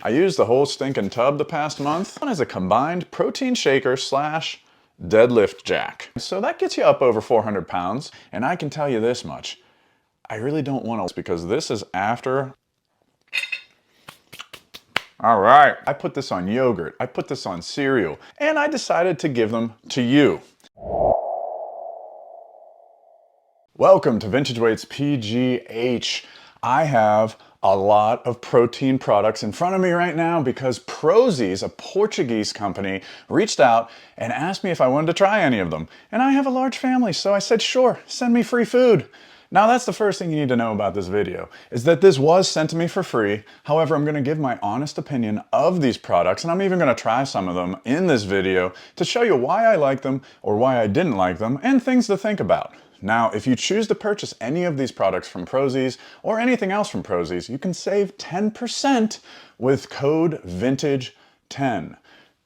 I used the whole stinking tub the past month. One is a combined protein shaker slash deadlift jack. So that gets you up over 400 pounds. And I can tell you this much, I really don't want to, because this is after. All right, I put this on yogurt, I put this on cereal, and I decided to give them to you. Welcome to Vintage Weight's PGH. I have a lot of protein products in front of me right now because Prozis, a Portuguese company, reached out and asked me if I wanted to try any of them. And I have a large family, so I said, sure, send me free food. Now that's the first thing you need to know about this video, is that this was sent to me for free. However, I'm going to give my honest opinion of these products, and I'm even going to try some of them in this video to show you why I like them or why I didn't like them, and things to think about. Now, if you choose to purchase any of these products from Prozis or anything else from Prozis, you can save 10% with code VINTAGE10.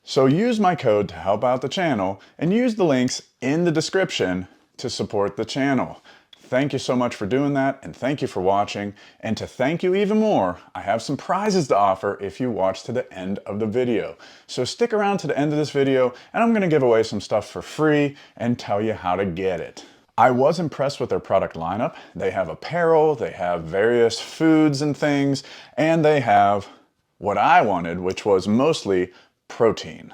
So use my code to help out the channel and use the links in the description to support the channel. Thank you so much for doing that, and thank you for watching. And to thank you even more, I have some prizes to offer if you watch to the end of the video. So stick around to the end of this video, and I'm going to give away some stuff for free and tell you how to get it. I was impressed with their product lineup. They have apparel, they have various foods and things, and they have what I wanted, which was mostly protein.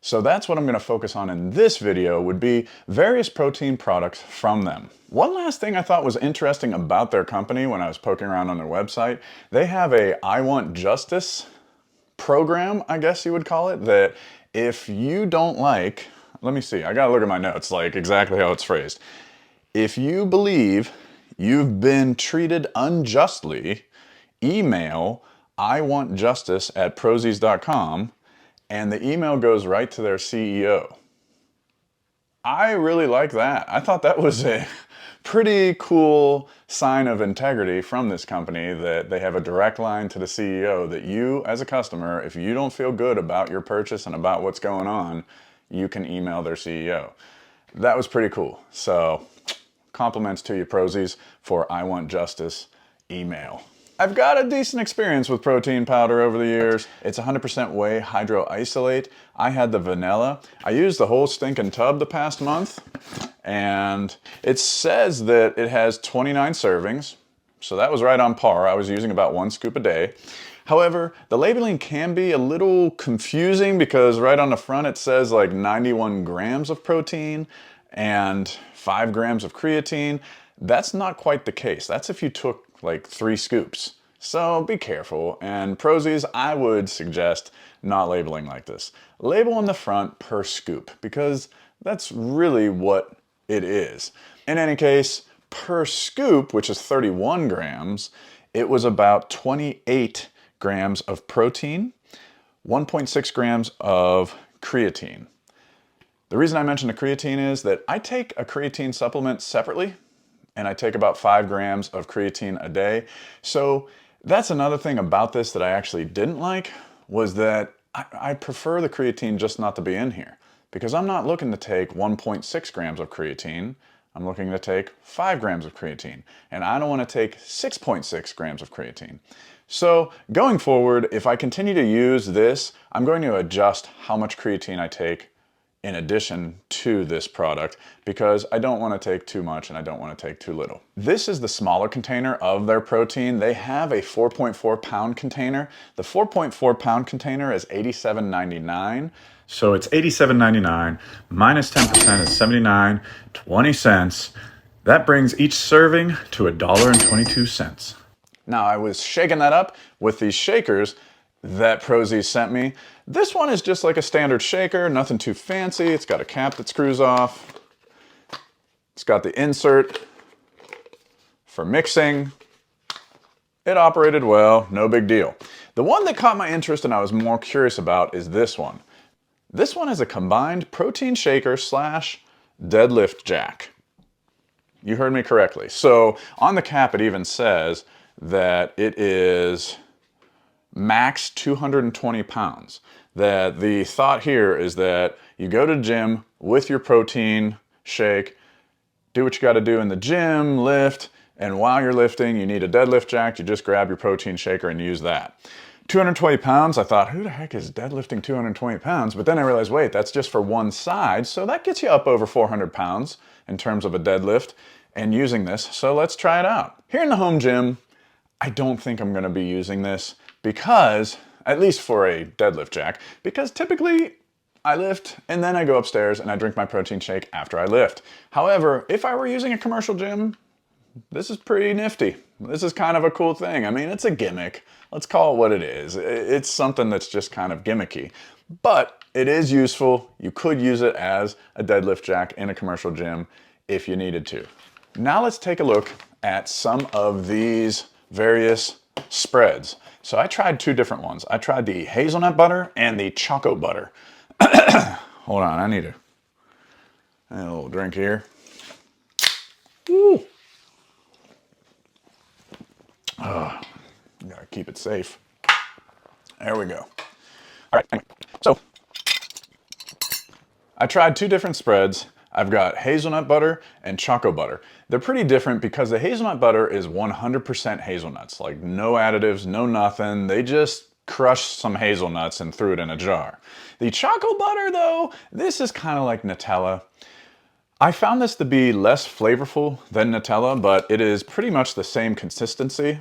So that's what I'm going to focus on in this video, would be various protein products from them. One last thing I thought was interesting about their company when I was poking around on their website, they have a I Want Justice program, I guess you would call it, that if you don't like, let me see, I gotta look at my notes, like exactly how it's phrased. If you believe you've been treated unjustly, email iwantjustice@prozis.com and the email goes right to their CEO. I really like that. I thought that was a pretty cool sign of integrity from this company, that they have a direct line to the CEO, that you as a customer, if you don't feel good about your purchase and about what's going on, you can email their CEO. That was pretty cool. So compliments to you, Prozis, for I Want Justice email. I've got a decent experience with protein powder over the years. It's 100% whey hydroisolate. I had the vanilla. I used the whole stinking tub the past month, and it says that it has 29 servings. So that was right on par. I was using about 1 scoop a day. However, the labeling can be a little confusing because right on the front it says like 91 grams of protein and 5 grams of creatine. That's not quite the case. That's if you took like 3 scoops. So be careful. And Prozis, I would suggest not labeling like this. Label on the front per scoop, because that's really what it is. In any case, per scoop, which is 31 grams, it was about 28 grams of protein, 1.6 grams of creatine. The reason I mention the creatine is that I take a creatine supplement separately, and I take about 5 grams of creatine a day. So that's another thing about this that I actually didn't like, was that I prefer the creatine just not to be in here, because I'm not looking to take 1.6 grams of creatine. I'm looking to take 5 grams of creatine, and I don't want to take 6.6 grams of creatine. So going forward, if I continue to use this, I'm going to adjust how much creatine I take in addition to this product, because I don't want to take too much and I don't want to take too little. This is the smaller container of their protein. They have a 4.4 pound container. The 4.4 pound container is $87.99. So it's $87.99 minus 10% is $79.20. That brings each serving to $1.22. Now I was shaking that up with these shakers that Prozis sent me. This one is just like a standard shaker, nothing too fancy. It's got a cap that screws off. It's got the insert for mixing. It operated well, no big deal. The one that caught my interest and I was more curious about is this one. This one is a combined protein shaker slash deadlift jack. You heard me correctly. So on the cap it even says that it is max 220 pounds. That the thought here is that you go to the gym with your protein shake, do what you got to do in the gym, lift, and while you're lifting, you need a deadlift jack, you just grab your protein shaker and use that. 220 pounds, I thought, who the heck is deadlifting 220 pounds? But then I realized, wait, that's just for one side. So that gets you up over 400 pounds in terms of a deadlift and using this. So let's try it out. Here in the home gym, I don't think I'm gonna be using this because, at least for a deadlift jack, because typically I lift and then I go upstairs and I drink my protein shake after I lift. However, if I were using a commercial gym, this is pretty nifty. This is kind of a cool thing. I mean, it's a gimmick. Let's call it what it is. It's something that's just kind of gimmicky, but it is useful. You could use it as a deadlift jack in a commercial gym if you needed to. Now let's take a look at some of these various spreads. So I tried two different ones. I tried the hazelnut butter and the choco butter. Hold on, I need a little drink here. Woo. Oh, gotta keep it safe. There we go. All right, so I tried two different spreads. I've got hazelnut butter and choco butter. They're pretty different because the hazelnut butter is 100% hazelnuts, like no additives, no nothing. They just crushed some hazelnuts and threw it in a jar. The choco butter though, this is kind of like Nutella. I found this to be less flavorful than Nutella, but it is pretty much the same consistency.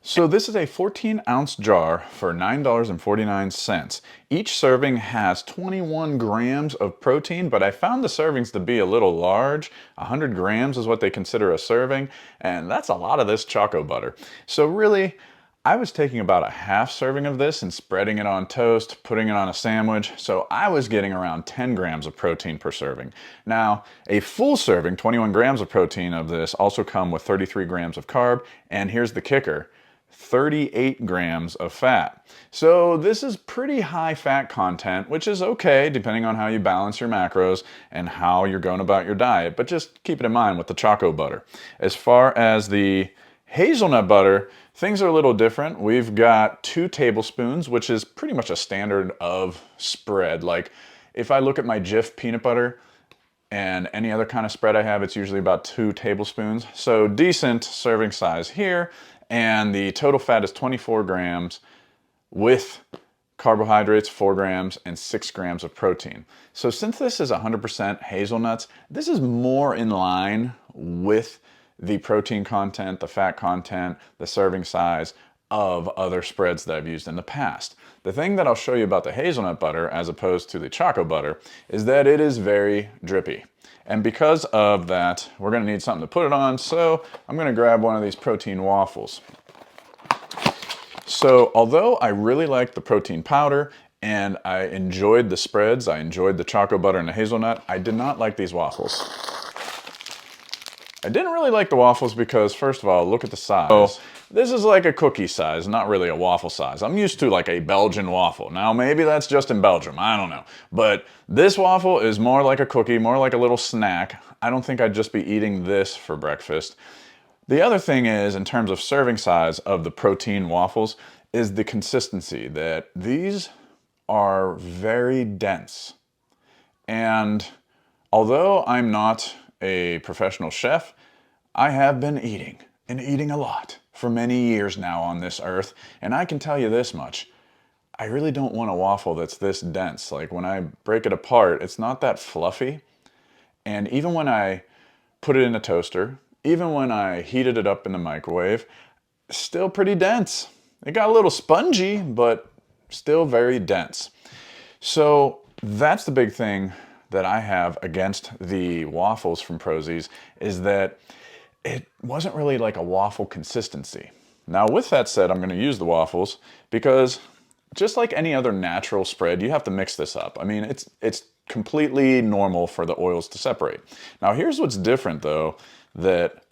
So this is a 14-ounce jar for $9.49. Each serving has 21 grams of protein, but I found the servings to be a little large. 100 grams is what they consider a serving, and that's a lot of this choco butter. So really, I was taking about a half serving of this and spreading it on toast, putting it on a sandwich, so I was getting around 10 grams of protein per serving. Now, a full serving, 21 grams of protein of this, also come with 33 grams of carb, and here's the kicker, 38 grams of fat. So this is pretty high fat content, which is okay depending on how you balance your macros and how you're going about your diet, but just keep it in mind with the choco butter. As far as the hazelnut butter, things are a little different. We've got 2 tablespoons, which is pretty much a standard of spread. Like if I look at my Jif peanut butter and any other kind of spread I have, it's usually about 2 tablespoons. So decent serving size here. And the total fat is 24 grams with carbohydrates, 4 grams, and 6 grams of protein. So since this is 100% hazelnuts, this is more in line with the protein content, the fat content, the serving size of other spreads that I've used in the past. The thing that I'll show you about the hazelnut butter as opposed to the choco butter is that it is very drippy. And because of that, we're gonna need something to put it on, so I'm gonna grab one of these protein waffles. So although I really like the protein powder and I enjoyed the spreads, I enjoyed the choco butter and the hazelnut, I did not like these waffles. I didn't really like the waffles because, first of all, look at the size. Oh, this is like a cookie size, not really a waffle size. I'm used to like a Belgian waffle. Now, maybe that's just in Belgium, I don't know. But this waffle is more like a cookie, more like a little snack. I don't think I'd just be eating this for breakfast. The other thing is, in terms of serving size of the protein waffles, is the consistency, that these are very dense. And although I'm not a professional chef, I have been eating, and eating a lot, for many years now on this earth, and I can tell you this much, I really don't want a waffle that's this dense. Like when I break it apart, it's not that fluffy, and even when I put it in a toaster, even when I heated it up in the microwave, still pretty dense. It got a little spongy, but still very dense. So that's the big thing that I have against the waffles from Prozis, is that it wasn't really like a waffle consistency. Now with that said, I'm gonna use the waffles because just like any other natural spread, you have to mix this up. I mean, it's completely normal for the oils to separate. Now here's what's different though, that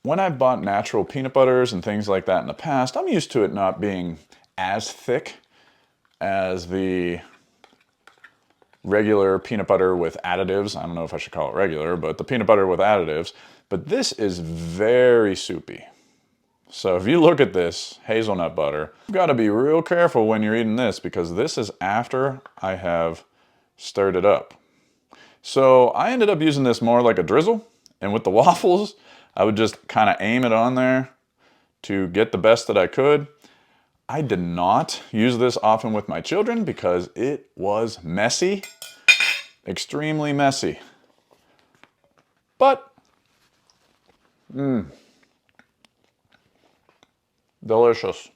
when I've bought natural peanut butters and things like that in the past, I'm used to it not being as thick as the regular peanut butter with additives. I don't know if I should call it regular, but the peanut butter with additives. But this is very soupy. So if you look at this hazelnut butter, you've got to be real careful when you're eating this because this is after I have stirred it up. So I ended up using this more like a drizzle, and with the waffles, I would just kind of aim it on there to get the best that I could. I did not use this often with my children because it was messy, extremely messy. But, delicious.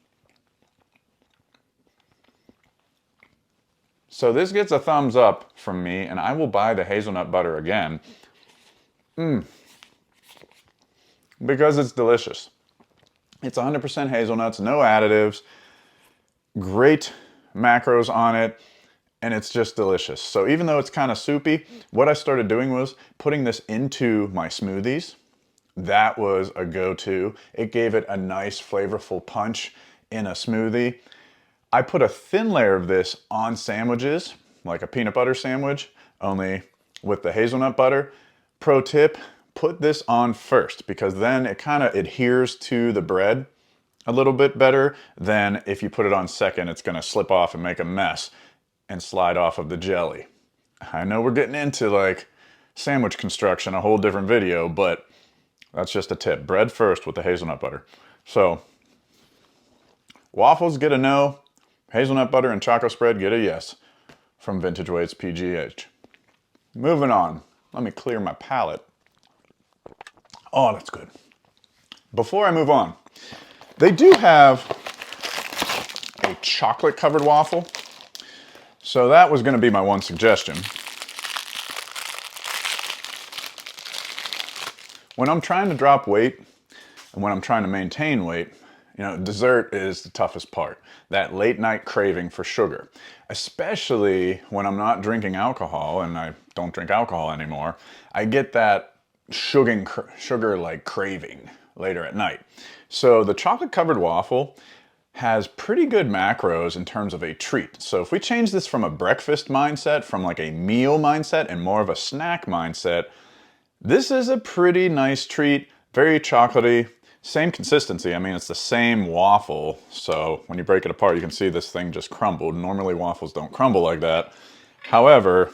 So this gets a thumbs up from me, and I will buy the hazelnut butter again. Because it's delicious. It's 100% hazelnuts, no additives, great macros on it, and it's just delicious. So even though it's kind of soupy, what I started doing was putting this into my smoothies. That was a go-to. It gave it a nice flavorful punch in a smoothie. I put a thin layer of this on sandwiches, like a peanut butter sandwich, only with the hazelnut butter. Pro tip, put this on first because then it kind of adheres to the bread a little bit better than if you put it on second. It's going to slip off and make a mess and slide off of the jelly. I know we're getting into like sandwich construction, a whole different video, but that's just a tip. Bread first with the hazelnut butter. So waffles get a no. Hazelnut butter and chocolate spread get a yes from Vintage Weights PGH. Moving on. Let me clear my palate. Oh, that's good. Before I move on, they do have a chocolate covered waffle. So that was going to be my one suggestion. When I'm trying to drop weight and when I'm trying to maintain weight, you know, dessert is the toughest part. That late night craving for sugar, especially when I'm not drinking alcohol, and I don't drink alcohol anymore. I get that sugar like craving later at night. So the chocolate covered waffle has pretty good macros in terms of a treat. So if we change this from a breakfast mindset, from like a meal mindset and more of a snack mindset, this is a pretty nice treat, very chocolatey. Same consistency. I mean, it's the same waffle. So when you break it apart, you can see this thing just crumbled. Normally waffles don't crumble like that. However,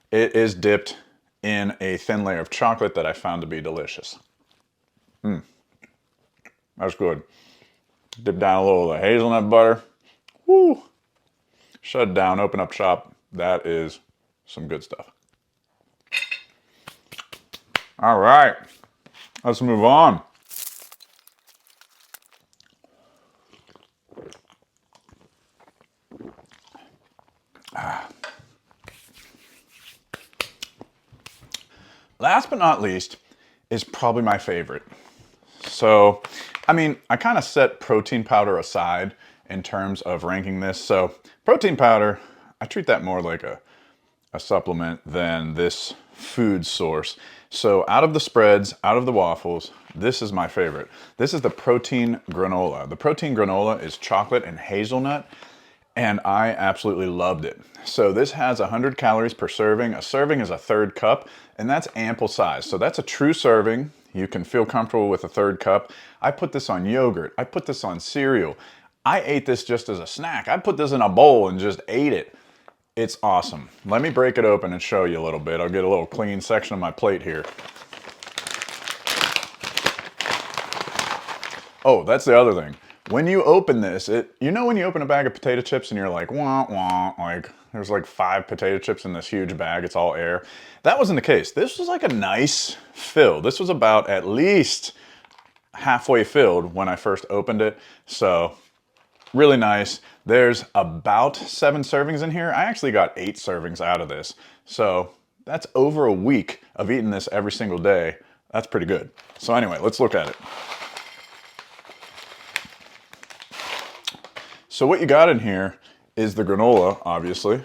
it is dipped in a thin layer of chocolate that I found to be delicious. That's good. Dip down a little of the hazelnut butter. Woo! Shut it down, open up shop. That is some good stuff. All right, let's move on. Last but not least is probably my favorite. So, I mean, I kind of set protein powder aside in terms of ranking this. So protein powder, I treat that more like a supplement than this food source. So out of the spreads, out of the waffles, this is my favorite. This is the protein granola. The protein granola is chocolate and hazelnut, and I absolutely loved it. So this has 100 calories per serving. A serving is a third cup, and that's ample size. So that's a true serving. You can feel comfortable with a third cup. I put this on yogurt. I put this on cereal. I ate this just as a snack. I put this in a bowl and just ate it. It's awesome. Let me break it open and show you a little bit. I'll get a little clean section of my plate here. Oh, that's the other thing. When you open this, you know when you open a bag of potato chips and you're like, wah, wah, like there's like 5 potato chips in this huge bag, it's all air. That wasn't the case. This was like a nice fill. This was about at least halfway filled when I first opened it. So really nice. There's about 7 servings in here. I actually got 8 servings out of this. So that's over a week of eating this every single day. That's pretty good. So anyway, let's look at it. So what you got in here is the granola, obviously.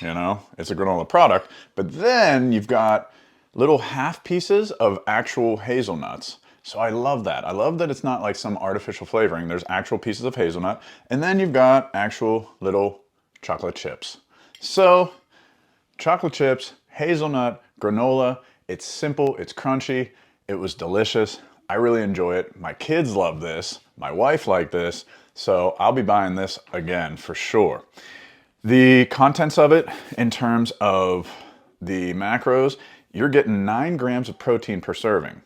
You know, it's a granola product. But then you've got little half pieces of actual hazelnuts. So I love that. I love that it's not like some artificial flavoring. There's actual pieces of hazelnut. And then you've got actual little chocolate chips. So chocolate chips, hazelnut, granola. It's simple, it's crunchy, it was delicious. I really enjoy it. My kids love this. My wife liked this. So I'll be buying this again for sure. The contents of it in terms of the macros, you're getting 9 grams of protein per serving.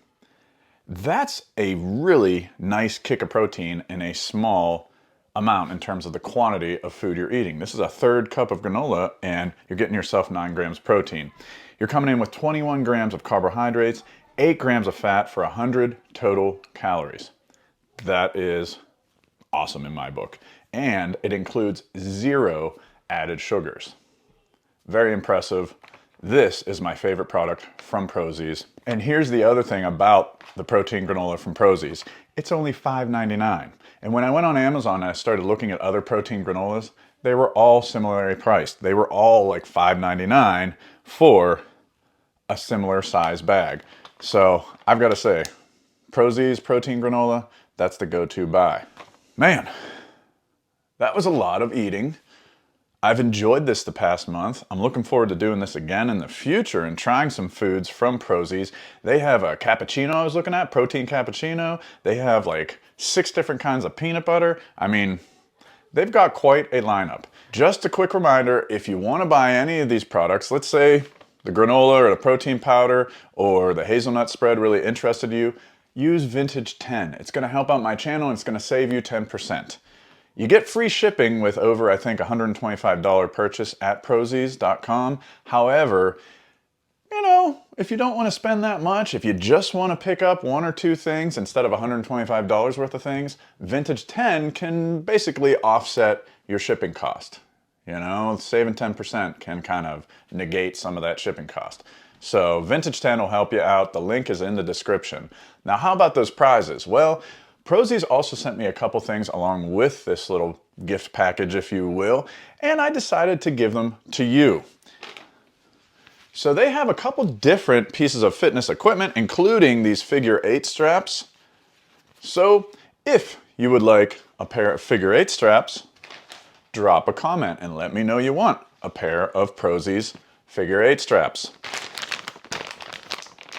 That's a really nice kick of protein in a small amount in terms of the quantity of food you're eating. This is a third cup of granola and you're getting yourself 9 grams protein. You're coming in with 21 grams of carbohydrates, 8 grams of fat for 100 total calories. That is awesome in my book. And it includes 0 added sugars. Very impressive. This is my favorite product from Prozis. And here's the other thing about the protein granola from Prozis. It's only $5.99. And when I went on Amazon and I started looking at other protein granolas, they were all similarly priced. They were all like $5.99 for a similar size bag. So I've got to say, Prozis protein granola, that's the go-to buy. Man, that was a lot of eating. I've enjoyed this the past month. I'm looking forward to doing this again in the future and trying some foods from Prozis. They have a cappuccino I was looking at, protein cappuccino. They have like 6 different kinds of peanut butter. I mean, they've got quite a lineup. Just a quick reminder, if you want to buy any of these products, let's say the granola or the protein powder or the hazelnut spread really interested you, use Vintage 10. It's going to help out my channel and it's going to save you 10%. You get free shipping with over, I think, $125 purchase at Prozis.com. However, you know, if you don't want to spend that much, if you just want to pick up 1 or 2 things instead of $125 worth of things, Vintage 10 can basically offset your shipping cost. You know, saving 10% can kind of negate some of that shipping cost. So Vintage 10 will help you out. The link is in the description. Now, how about those prizes? Well, Prozis also sent me a couple things along with this little gift package, if you will, and I decided to give them to you. So they have a couple different pieces of fitness equipment, including these figure 8 straps. So if you would like a pair of figure 8 straps, drop a comment and let me know you want a pair of Prozis figure 8 straps.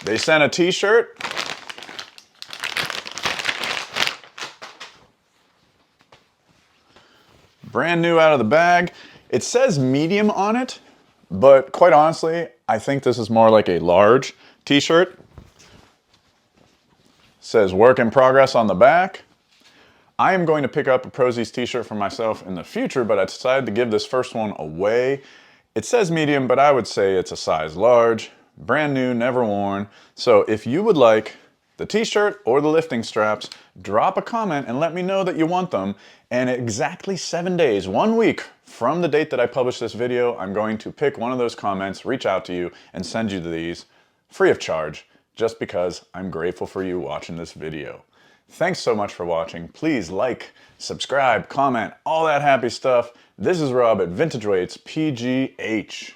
They sent a t-shirt. Brand new out of the bag. It says medium on it, but quite honestly, I think this is more like a large t-shirt. Says work in progress on the back. I am going to pick up a Prozis t-shirt for myself in the future, but I decided to give this first one away. It says medium, but I would say it's a size large. Brand new, never worn. So if you would like the t-shirt or the lifting straps, drop a comment and let me know that you want them. And exactly 7 days, 1 week from the date that I publish this video, I'm going to pick one of those comments, reach out to you, and send you these free of charge, just because I'm grateful for you watching this video. Thanks so much for watching. Please like, subscribe, comment, all that happy stuff. This is Rob at Vintage Weights PGH.